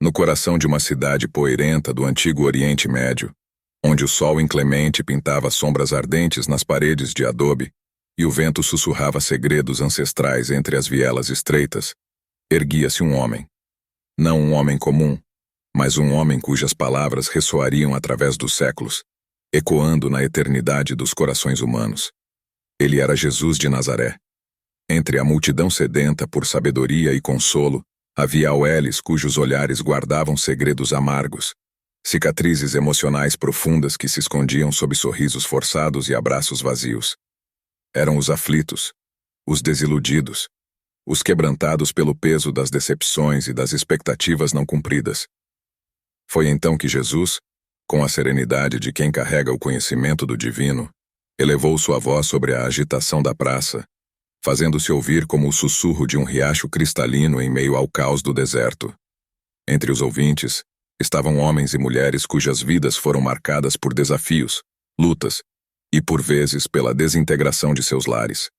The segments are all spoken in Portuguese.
no coração de uma cidade poeirenta do antigo Oriente Médio, onde o sol inclemente pintava sombras ardentes nas paredes de adobe e o vento sussurrava segredos ancestrais entre as vielas estreitas, erguia-se um homem. Não um homem comum, mas um homem cujas palavras ressoariam através dos séculos, ecoando na eternidade dos corações humanos. Ele era Jesus de Nazaré. Entre a multidão sedenta por sabedoria e consolo, havia aueles cujos olhares guardavam segredos amargos, cicatrizes emocionais profundas que se escondiam sob sorrisos forçados e abraços vazios. Eram os aflitos, os desiludidos, os quebrantados pelo peso das decepções e das expectativas não cumpridas. Foi então que Jesus, com a serenidade de quem carrega o conhecimento do divino, elevou sua voz sobre a agitação da praça, fazendo-se ouvir como o sussurro de um riacho cristalino em meio ao caos do deserto. Entre os ouvintes estavam homens e mulheres cujas vidas foram marcadas por desafios, lutas e, por vezes, pela desintegração de seus lares.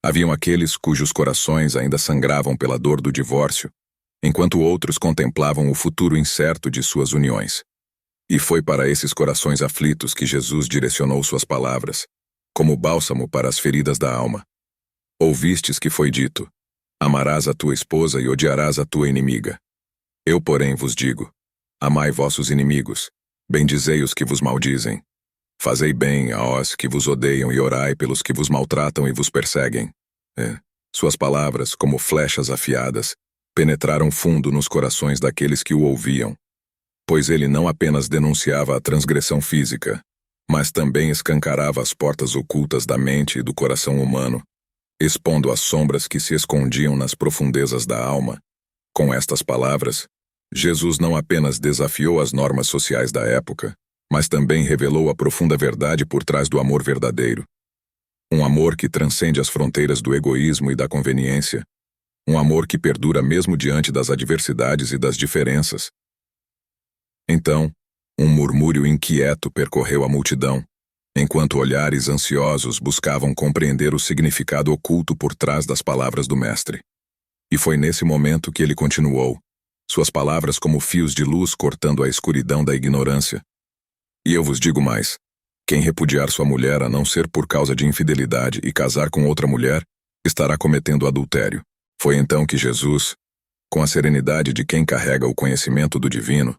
Haviam aqueles cujos corações ainda sangravam pela dor do divórcio, enquanto outros contemplavam o futuro incerto de suas uniões. E foi para esses corações aflitos que Jesus direcionou suas palavras, como bálsamo para as feridas da alma. Ouvistes que foi dito: amarás a tua esposa e odiarás a tua inimiga. Eu, porém, vos digo: amai vossos inimigos, bendizei os que vos maldizem. Fazei bem aos que vos odeiam e orai pelos que vos maltratam e vos perseguem. Suas palavras, como flechas afiadas, penetraram fundo nos corações daqueles que o ouviam, pois ele não apenas denunciava a transgressão física, mas também escancarava as portas ocultas da mente e do coração humano, expondo as sombras que se escondiam nas profundezas da alma. Com estas palavras, Jesus não apenas desafiou as normas sociais da época, mas também revelou a profunda verdade por trás do amor verdadeiro. Um amor que transcende as fronteiras do egoísmo e da conveniência. Um amor que perdura mesmo diante das adversidades e das diferenças. Então, um murmúrio inquieto percorreu a multidão, enquanto olhares ansiosos buscavam compreender o significado oculto por trás das palavras do Mestre. E foi nesse momento que ele continuou, suas palavras como fios de luz cortando a escuridão da ignorância. E eu vos digo mais: quem repudiar sua mulher a não ser por causa de infidelidade e casar com outra mulher, estará cometendo adultério. Foi então que Jesus, com a serenidade de quem carrega o conhecimento do divino,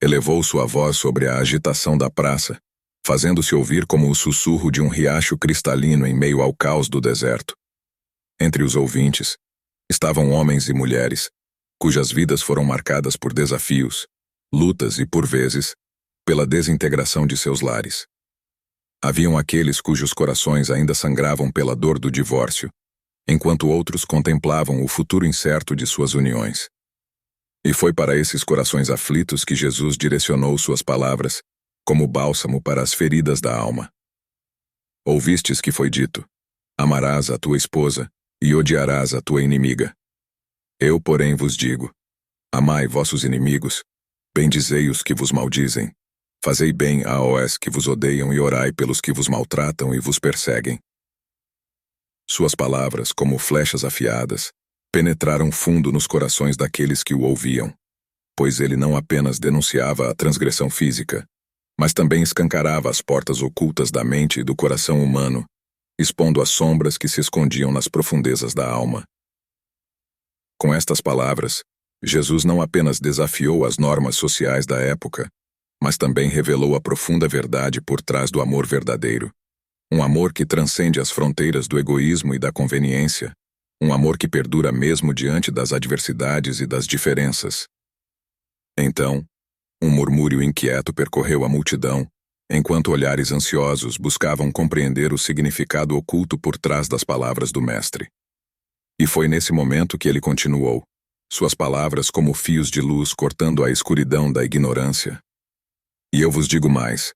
elevou sua voz sobre a agitação da praça, fazendo-se ouvir como o sussurro de um riacho cristalino em meio ao caos do deserto. Entre os ouvintes estavam homens e mulheres, cujas vidas foram marcadas por desafios, lutas e, por vezes, pela desintegração de seus lares. Haviam aqueles cujos corações ainda sangravam pela dor do divórcio, enquanto outros contemplavam o futuro incerto de suas uniões. E foi para esses corações aflitos que Jesus direcionou suas palavras, como bálsamo para as feridas da alma. Ouvistes que foi dito: amarás a tua esposa e odiarás a tua inimiga. Eu, porém, vos digo: amai vossos inimigos, bendizei os que vos maldizem. Fazei bem aos que vos odeiam e orai pelos que vos maltratam e vos perseguem. Suas palavras, como flechas afiadas, penetraram fundo nos corações daqueles que o ouviam, pois ele não apenas denunciava a transgressão física, mas também escancarava as portas ocultas da mente e do coração humano, expondo as sombras que se escondiam nas profundezas da alma. Com estas palavras, Jesus não apenas desafiou as normas sociais da época, mas também revelou a profunda verdade por trás do amor verdadeiro. Um amor que transcende as fronteiras do egoísmo e da conveniência. Um amor que perdura mesmo diante das adversidades e das diferenças. Então, um murmúrio inquieto percorreu a multidão, enquanto olhares ansiosos buscavam compreender o significado oculto por trás das palavras do Mestre. E foi nesse momento que ele continuou, suas palavras como fios de luz cortando a escuridão da ignorância. E eu vos digo mais: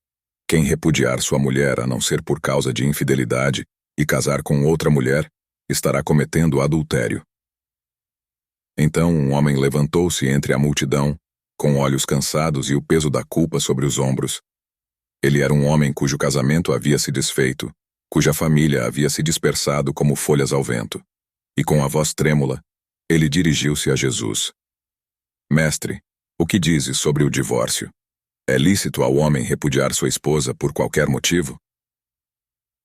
quem repudiar sua mulher a não ser por causa de infidelidade e casar com outra mulher, estará cometendo adultério. Então um homem levantou-se entre a multidão, com olhos cansados e o peso da culpa sobre os ombros. Ele era um homem cujo casamento havia se desfeito, cuja família havia se dispersado como folhas ao vento. E com a voz trêmula, ele dirigiu-se a Jesus. Mestre, O que dizes sobre o divórcio? É lícito ao homem repudiar sua esposa por qualquer motivo?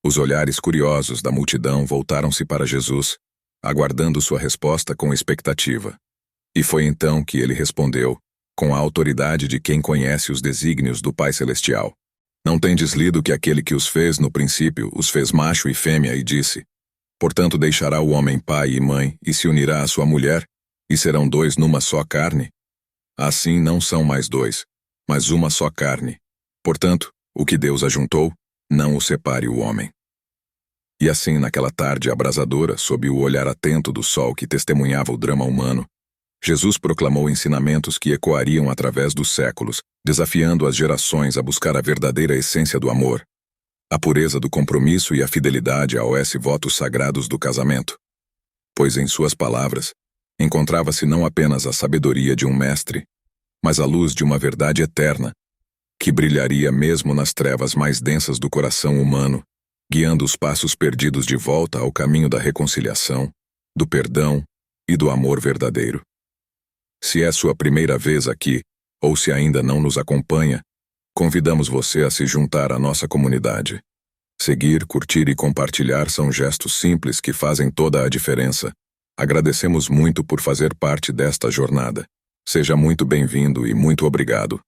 Os olhares curiosos da multidão voltaram-se para Jesus, aguardando sua resposta com expectativa. E foi então que ele respondeu, com a autoridade de quem conhece os desígnios do Pai Celestial. Não tendes lido que aquele que os fez no princípio os fez macho e fêmea e disse: portanto deixará o homem pai e mãe e se unirá à sua mulher, e serão dois numa só carne? Assim não são mais dois, mas uma só carne. Portanto, o que Deus ajuntou, não o separe o homem. E assim, naquela tarde abrasadora, sob o olhar atento do sol que testemunhava o drama humano, Jesus proclamou ensinamentos que ecoariam através dos séculos, desafiando as gerações a buscar a verdadeira essência do amor, a pureza do compromisso e a fidelidade aos votos sagrados do casamento. Pois em suas palavras, encontrava-se não apenas a sabedoria de um mestre, mas a luz de uma verdade eterna, que brilharia mesmo nas trevas mais densas do coração humano, guiando os passos perdidos de volta ao caminho da reconciliação, do perdão e do amor verdadeiro. Se é sua primeira vez aqui, ou se ainda não nos acompanha, convidamos você a se juntar à nossa comunidade. Seguir, curtir e compartilhar são gestos simples que fazem toda a diferença. Agradecemos muito por fazer parte desta jornada. Seja muito bem-vindo e muito obrigado.